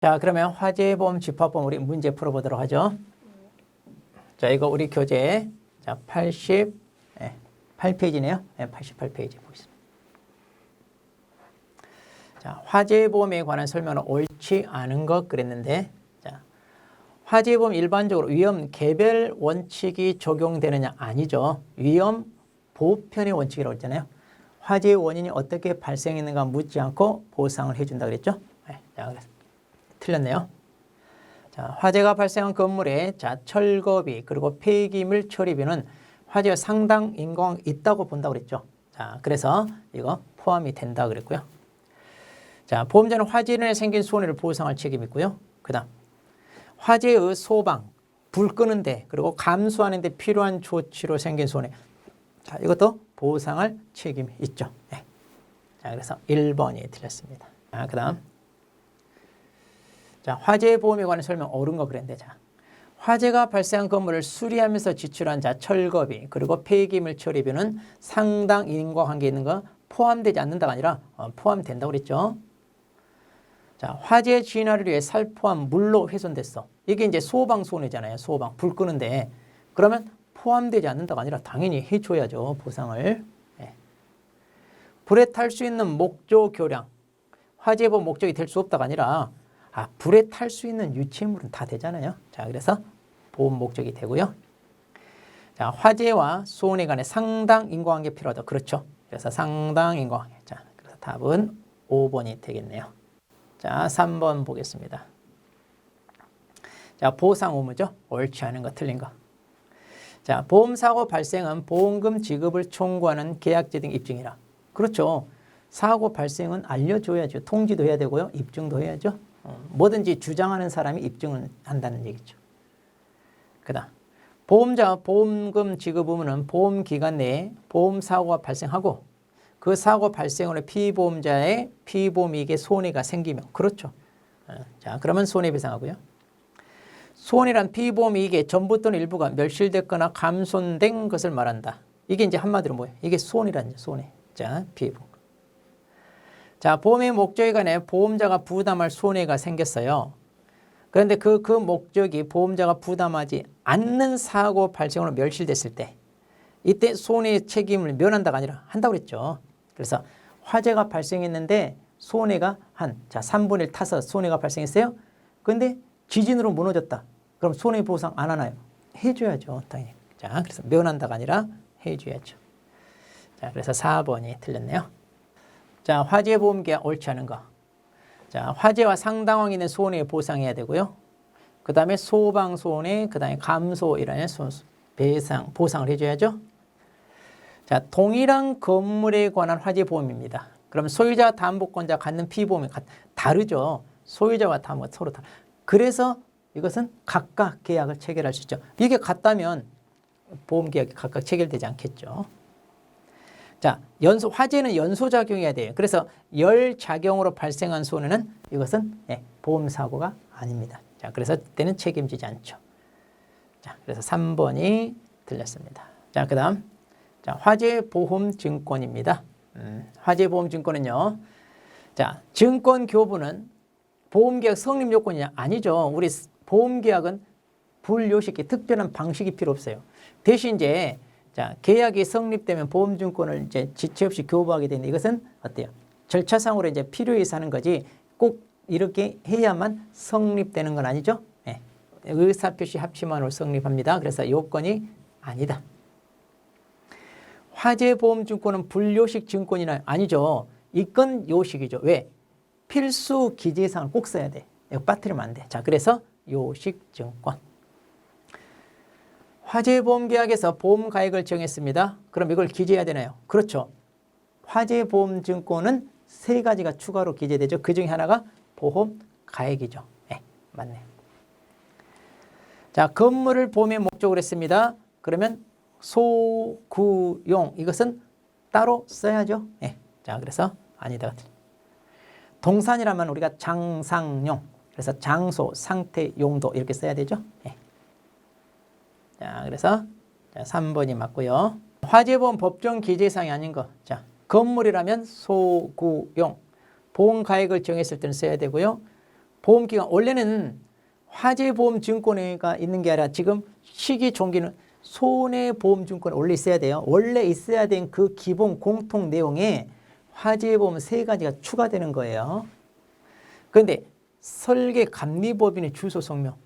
자, 그러면 화재보험 집합보험 우리 문제 풀어보도록 하죠. 자, 이거 우리 교재 자 88페이지네요. 88페이지 보겠습니다. 자, 화재보험에 관한 설명은 옳지 않은 것 그랬는데, 자, 화재보험 일반적으로 위험 개별 원칙이 적용되느냐? 아니죠. 위험 보편의 원칙이라고 했잖아요. 화재의 원인이 어떻게 발생했는가 묻지 않고 보상을 해준다 그랬죠. 자, 그래서 틀렸네요. 자, 화재가 발생한 건물에 자, 철거비 그리고 폐기물 처리비는 화재가 상당 인과관계가 있다고 본다고 그랬죠. 자, 그래서 이거 포함이 된다 그랬고요. 자, 보험자는 화재로 인해 생긴 손해를 보상할 책임이 있고요. 그다음 화재의 소방, 불 끄는데 그리고 감수하는 데 필요한 조치로 생긴 손해. 자, 이것도 보상할 책임이 있죠. 네. 자, 그래서 1번이 틀렸습니다. 자, 그다음 자, 화재 보험에 관한 설명 옳은 거 그랬는데, 자, 화재가 발생한 건물을 수리하면서 지출한 자 철거비 그리고 폐기물 처리비는 상당 인과관계 있는 거 포함되지 않는다가 아니라 포함된다고 그랬죠. 자, 화재 진화를 위해 살포한 물로 훼손됐어. 이게 이제 소방 손해잖아요. 소방 불 끄는데 그러면 포함되지 않는다가 아니라 당연히 해줘야죠. 보상을. 네. 불에 탈 수 있는 목조 교량. 화재보험 목적이 될 수 없다가 아니라 불에 탈 수 있는 유체물은 다 되잖아요. 자, 그래서 보험 목적이 되고요. 자, 화재와 소원에 관해 상당 인과관계 필요하다. 그렇죠. 그래서 상당 인과관계. 자, 그래서 답은 5번이 되겠네요. 자, 3번 보겠습니다. 자, 보상 의무죠. 옳지 않은 거, 틀린 거. 자, 보험사고 발생은 보험금 지급을 청구하는 계약제 등 입증이라. 그렇죠. 사고 발생은 알려줘야죠. 통지도 해야 되고요. 입증도 해야죠. 뭐든지 주장하는 사람이 입증을 한다는 얘기죠. 그다음 보험자 보험금 지급 의무는 보험기간 내에 보험사고가 발생하고 그 사고 발생으로 피보험자의 피보험이익에 손해가 생기면 그렇죠. 자, 그러면 손해배상하고요. 손해란 피보험이익의 전부 또는 일부가 멸실됐거나 감손된 것을 말한다. 이게 이제 한마디로 뭐예요? 이게 손해라는 손해. 자, 피보험. 자, 보험의 목적에 관해 보험자가 부담할 손해가 생겼어요. 그런데 그 목적이 보험자가 부담하지 않는 사고 발생으로 멸실됐을 때 이때 손해의 책임을 면한다가 아니라 한다고 그랬죠. 그래서 화재가 발생했는데 손해가 자, 3분의 1 타서 손해가 발생했어요. 그런데 지진으로 무너졌다. 그럼 손해보상 안 하나요? 해줘야죠. 당연히. 자, 그래서 면한다가 아니라 해줘야죠. 자, 그래서 4번이 틀렸네요. 자, 화재보험계약 옳지 않은 거. 자, 화재와 상당한 있는 손해 보상해야 되고요. 그 다음에 소방손해, 그 다음에 감소이라는 배상, 보상을 해줘야죠. 자, 동일한 건물에 관한 화재보험입니다. 그럼 소유자와 담보권자 갖는 피보험이 다르죠. 소유자와 담보가 서로 다르죠. 그래서 이것은 각각 계약을 체결할 수 있죠. 이게 같다면 보험계약이 각각 체결되지 않겠죠. 자, 화재는 연소작용해야 돼요. 그래서 열작용으로 발생한 손해는 이것은 보험사고가 아닙니다. 자, 그래서 그때는 책임지지 않죠. 자, 그래서 3번이 틀렸습니다. 자, 그 다음. 자, 화재보험증권입니다. 화재보험증권은요. 자, 증권교부는 보험계약 성립 요건이냐? 아니죠. 우리 보험계약은 불요식기 특별한 방식이 필요 없어요. 대신 이제 자, 계약이 성립되면 보험증권을 이제 지체 없이 교부하게 되는데 이것은 어때요? 절차상으로 이제 필요해서 하는 거지 꼭 이렇게 해야만 성립되는 건 아니죠? 네. 의사표시 합치만으로 성립합니다. 그래서 요건이 아니다. 화재보험증권은 불요식 증권이나 아니죠. 이건 요식이죠. 왜? 필수 기재사항을 꼭 써야 돼. 이거 빠뜨리면 안 돼. 자, 그래서 요식증권. 화재보험계약에서 보험가액을 정했습니다. 그럼 이걸 기재해야 되나요? 그렇죠. 화재보험증권은 3가지가 추가로 기재되죠. 그 중에 하나가 보험가액이죠. 네, 맞네요. 자, 건물을 보험의 목적으로 했습니다. 그러면 소구용 이것은 따로 써야죠. 네, 자, 그래서 아니다. 동산이라면 우리가 장상용 그래서 장소, 상태, 용도 이렇게 써야 되죠. 네. 자, 그래서 3번이 맞고요. 화재보험 법정 기재사항이 아닌 거. 자, 건물이라면 소구용. 보험가액을 정했을 때는 써야 되고요. 보험기간 원래는 화재보험증권회가 있는 게 아니라 지금 시기종기는 손해보험증권 원래 있어야 돼요. 원래 있어야 된 그 기본 공통 내용에 화재보험 3가지가 추가되는 거예요. 그런데 설계감리법인의 주소 성명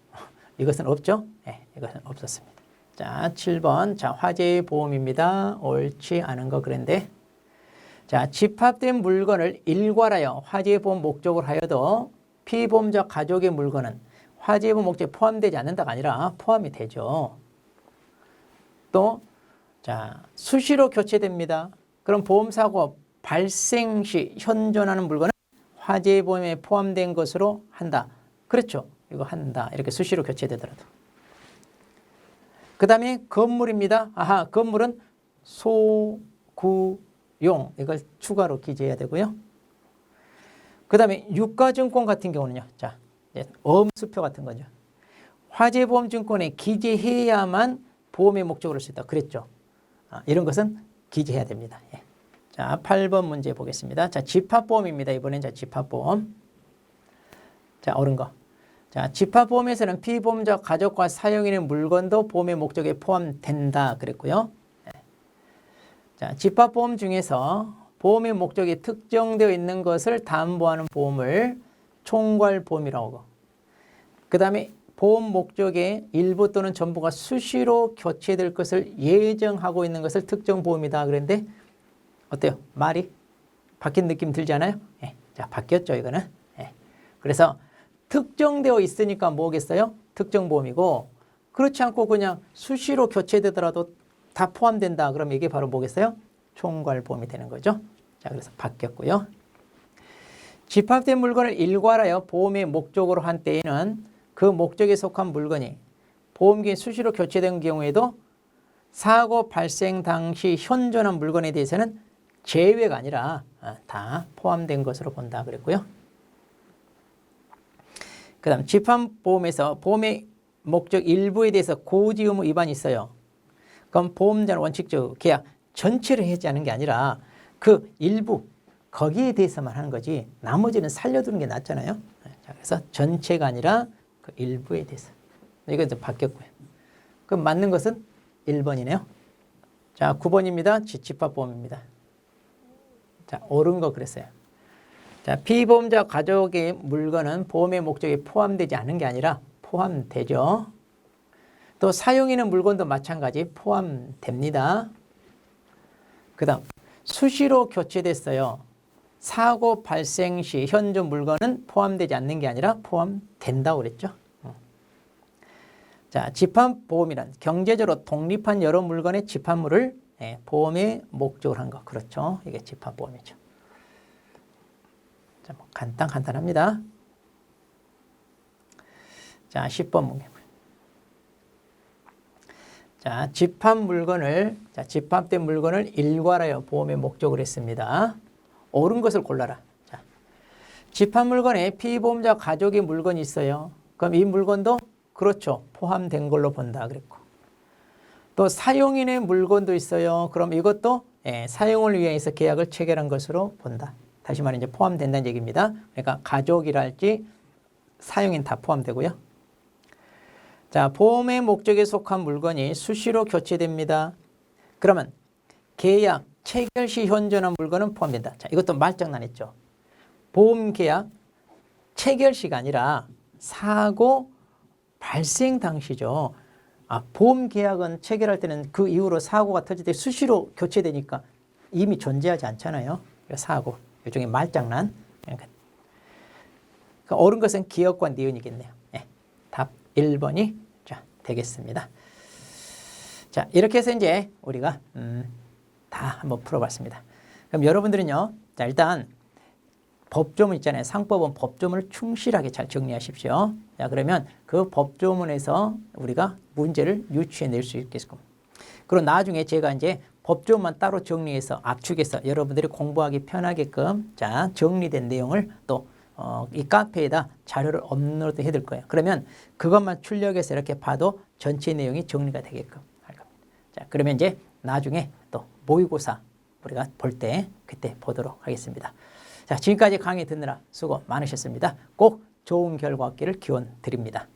이것은 없죠? 네, 이것은 없었습니다. 자, 7번. 자, 화재보험입니다. 옳지 않은 거 그런데. 자, 집합된 물건을 일괄하여 화재보험 목적으로 하여도 피보험자 가족의 물건은 화재보험 목적에 포함되지 않는다가 아니라 포함이 되죠. 또, 자, 수시로 교체됩니다. 그럼 보험사고 발생 시 현존하는 물건은 화재보험에 포함된 것으로 한다. 그렇죠. 이거 한다. 이렇게 수시로 교체되더라도. 그 다음에 건물입니다. 아하, 건물은 소구용. 이걸 추가로 기재해야 되고요. 그 다음에 유가증권 같은 경우는요. 자, 엄수표 같은 거죠. 화재보험증권에 기재해야만 보험의 목적으로 쓸 수 있다. 그랬죠. 이런 것은 기재해야 됩니다. 예. 자, 8번 문제 보겠습니다. 자, 집합보험입니다. 이번엔 자, 집합보험. 자, 옳은 거. 자, 집합보험에서는 피보험자 가족과 사용인의 물건도 보험의 목적에 포함된다. 그랬고요. 예. 자, 집합보험 중에서 보험의 목적이 특정되어 있는 것을 담보하는 보험을 총괄보험이라고 하고, 그 다음에 보험 목적의 일부 또는 전부가 수시로 교체될 것을 예정하고 있는 것을 특정보험이다. 그런데 어때요? 말이 바뀐 느낌 들지 않아요? 예. 자, 바뀌었죠, 이거는. 예. 그래서 특정되어 있으니까 뭐겠어요? 특정보험이고, 그렇지 않고 그냥 수시로 교체되더라도 다 포함된다. 그럼 이게 바로 뭐겠어요? 총괄보험이 되는 거죠. 자, 그래서 바뀌었고요. 집합된 물건을 일괄하여 보험의 목적으로 한 때에는 그 목적에 속한 물건이 보험기에 수시로 교체된 경우에도 사고 발생 당시 현존한 물건에 대해서는 제외가 아니라 다 포함된 것으로 본다 그랬고요. 그 다음 집합보험에서 보험의 목적 일부에 대해서 고지 의무 위반이 있어요. 그럼 보험자는 원칙적으로 계약 전체를 해지하는 게 아니라 그 일부 거기에 대해서만 하는 거지 나머지는 살려두는 게 낫잖아요. 자, 그래서 전체가 아니라 그 일부에 대해서. 이건 좀 바뀌었고요. 그럼 맞는 것은 1번이네요. 자, 9번입니다. 집합보험입니다. 자, 옳은 거 그랬어요. 자, 피보험자 가족의 물건은 보험의 목적에 포함되지 않은 게 아니라 포함되죠. 또 사용인의 물건도 마찬가지 포함됩니다. 그 다음 수시로 교체됐어요. 사고 발생 시 현존 물건은 포함되지 않는 게 아니라 포함된다고 그랬죠. 자, 집합보험이란 경제적으로 독립한 여러 물건의 집합물을 보험의 목적으로 한 거. 그렇죠. 이게 집합보험이죠. 자, 뭐 간단합니다. 자, 10번 문제. 자, 집합된 물건을 일괄하여 보험의 목적으로 했습니다. 옳은 것을 골라라. 자, 집합 물건에 피보험자 가족의 물건이 있어요. 그럼 이 물건도 그렇죠. 포함된 걸로 본다 그랬고. 또 사용인의 물건도 있어요. 그럼 이것도 사용을 위해서 계약을 체결한 것으로 본다. 다시 말해 이제 포함된다는 얘기입니다. 그러니까 가족이랄지 사용인 다 포함되고요. 자, 보험의 목적에 속한 물건이 수시로 교체됩니다. 그러면 계약 체결 시 현존한 물건은 포함된다. 자, 이것도 말장난했죠. 보험 계약 체결 시가 아니라 사고 발생 당시죠. 보험 계약은 체결할 때는 그 이후로 사고가 터질 때 수시로 교체되니까 이미 존재하지 않잖아요. 사고, 일종의 말장난. 그러니까 옳은 것은 기억과 니은이겠네요. 네, 답 1번이 자, 되겠습니다. 자, 이렇게 해서 이제 우리가 다 한번 풀어봤습니다. 그럼 여러분들은요, 자, 일단 법조문 있잖아요. 상법은 법조문을 충실하게 잘 정리하십시오. 자, 그러면 그 법조문에서 우리가 문제를 유추해낼 수 있겠고, 그리고 나중에 제가 이제 법조문만 따로 정리해서 압축해서 여러분들이 공부하기 편하게끔 자, 정리된 내용을 또 이 카페에다 자료를 업로드 해둘 거예요. 그러면 그것만 출력해서 이렇게 봐도 전체 내용이 정리가 되게끔 할 겁니다. 자, 그러면 이제 나중에 또 모의고사 우리가 볼 때 그때 보도록 하겠습니다. 자, 지금까지 강의 듣느라 수고 많으셨습니다. 꼭 좋은 결과 얻기를 기원 드립니다.